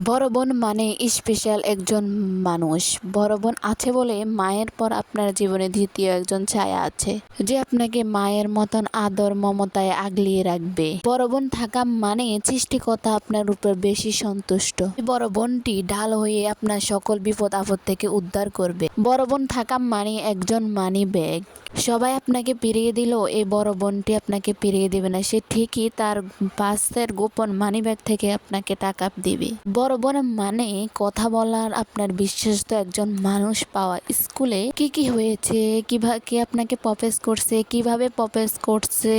বড় বোন মানে স্পেশাল একজন মানুষ। বড় বোন আছে বলে মায়ের পর আপনার জীবনে দ্বিতীয় একজন ছায়া আছে, যে আপনাকে মায়ের মতন আদর মমতায় আগলিয়ে রাখবে। বড় বোন থাকা মানে সৃষ্টিকর্তা আপনার উপর বেশি সন্তুষ্ট। বড় বোনটি ঢাল হয়ে আপনার সকল বিপদ আপদ থেকে উদ্ধার করবে। বড় বোন থাকা মানে একজন মানি ব্যাগ। সবাই আপনাকে ফিরিয়ে দিল, এই বড় বোনটি আপনাকে ফিরিয়ে দেবে না। সে ঠিকই তার পাশের গোপন মানিব্যাগ থেকে আপনাকে টাকা দিবে। বড় বোন মানে কথা বলার আপনার বিশ্বস্ত একজন মানুষ পাওয়া। স্কুলে কি হয়েছে, কিভাবে কে আপনাকে প্রপোজ করছে, কিভাবে প্রপোজ করছে,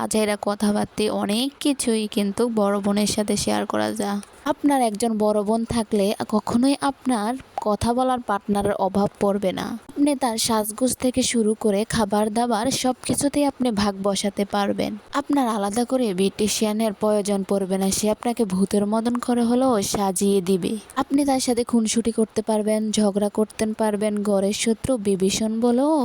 আজাইরা কথাবার্তা অনেক কিছুই কিন্তু বড় বোনের সাথে শেয়ার করা যায়। আপনার একজন বড় বোন থাকলে কখনোই আপনার কথা বলার পার্টনারের অভাব পড়বে না। আপনি তার সাজগোজ থেকে শুরু করে খাবার দাবার সব কিছুতেই আপনি ভাগ বসাতে পারবেন। আপনার আলাদা করে বিউটিশিয়ানের প্রয়োজন পড়বে না। সে আপনাকে ভূতের মদন করে হলেও সাজিয়ে দিবে। আপনি তার সাথে খুনসুটি করতে পারবেন, ঝগড়া করতে পারবেন, ঘরের শত্রু বিভীষণ বলেও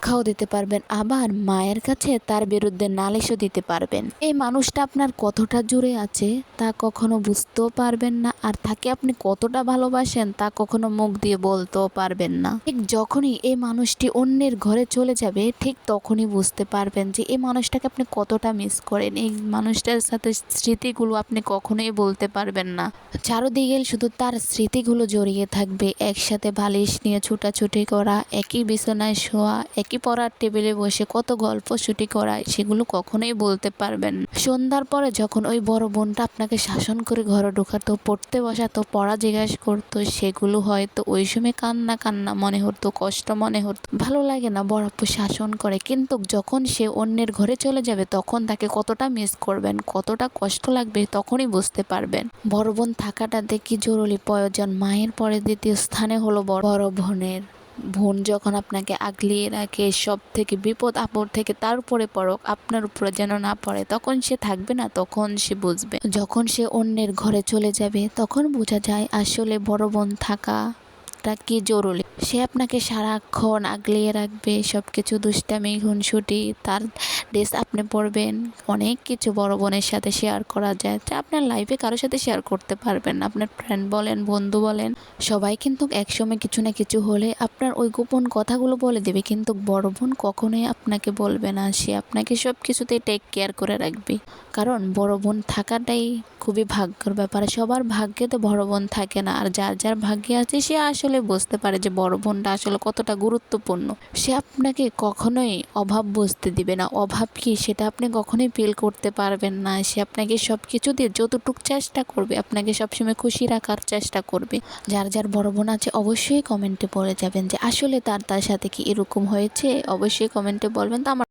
খাও দিতে পারবেন, আবার মায়ের কাছে তার বিরুদ্ধে নালিশও দিতে পারবেন। এই মানুষটা আপনার কতটা জুড়ে আছে তা কখনো বুঝতেও পারবেন না, আর তাকে আপনি কতটা ভালোবাসেন তা কখনো মুখ দিয়ে বলতেও পারবেন না। ঠিক যখনই এই মানুষটি অন্যের ঘরে চলে যাবে, ঠিক তখনই বুঝতে পারবেন যে এই মানুষটাকে আপনি কতটা মিস করেন। এই মানুষটার সাথে স্মৃতিগুলো আপনি কখনোই বলতে পারবেন না। চারদিকে শুধু তার স্মৃতিগুলো জড়িয়ে থাকবে। একসাথে বালিশ নিয়ে ছুটাছুটি করা, একই বিছানায় শোয়া, একই পড়ার টেবিলে বসে কত গল্প ছুটি করা, সেগুলো কখনোই বলতে পারবেন না। সন্ধ্যার পরে যখন ওই বড় বোনটা আপনাকে শাসন করে ঘরে ঢোকাতো, পড়তে বসাতো, পড়া জিজ্ঞাসা করতো, সেগুলো হয়তো ওই সময় কান্না কান্না মনে হতো, কষ্ট মনে হতো, ভালো লাগে না বড় আপু শাসন করে। কিন্তু যখন সে অন্যের ঘরে চলে যাবে তখন তাকে কতটা মিস করবেন, কতটা কষ্ট লাগবে তখনই বুঝতে পারবেন। বড় বোন থাকাটা দেখি জরুরি প্রয়োজন। মায়ের পরে দ্বিতীয় স্থানে হলো বড় বোনের। বোন যখন আপনাকে আগলিয়ে রাখে, সব থেকে বিপদ আপদ থেকে তার উপরে পড়ুক, আপনার উপরে যেন না পড়ে, তখন সে থাকবে না, তখন সে বুঝবে। যখন সে অন্যের ঘরে চলে যাবে তখন বোঝা যায় আসলে বড় বোন থাকাটা কি জরুরি। সে আপনাকে সারাক্ষণ আগলিয়ে রাখবে, সব কিছু দুষ্টামি খুনসুটি, তার ড্রেস আপনি পরবেন, অনেক কিছু বড় বোনের সাথে শেয়ার করা যায় যা আপনার লাইফে কারোর সাথে শেয়ার করতে পারবেন না। আপনার ফ্রেন্ড বলেন, বন্ধু বলেন, সবাই কিন্তু একসময় কিছু না কিছু হলে আপনার ওই গোপন কথাগুলো বলে দেবে, কিন্তু বড় বোন কখনোই আপনাকে বলবে না। সে আপনাকে সব কিছুতেই টেক কেয়ার করে রাখবে। কারণ বড় বোন থাকাটাই খুবই ভাগ্যের ব্যাপার। সবার ভাগ্যে তো বড় বোন থাকে না, আর যার যার ভাগ্যে আছে সে আসলে বুঝতে পারে যে বড় বোনটা আসলে কতটা গুরুত্বপূর্ণ। সে আপনাকে কখনোই অভাব বুঝতে দিবে না। অভাব কি সেটা আপনি কখনোই ফিল করতে পারবেন না। সে আপনাকে সব কিছু দিয়ে যতটুকু চেষ্টা করবে আপনাকে সবসময় খুশি রাখার চেষ্টা করবে। যার যার বড় বোন আছে অবশ্যই কমেন্টে বলে যাবেন যে আসলে তার সাথে কি এরকম হয়েছে, অবশ্যই কমেন্টে বলবেন। তো আমার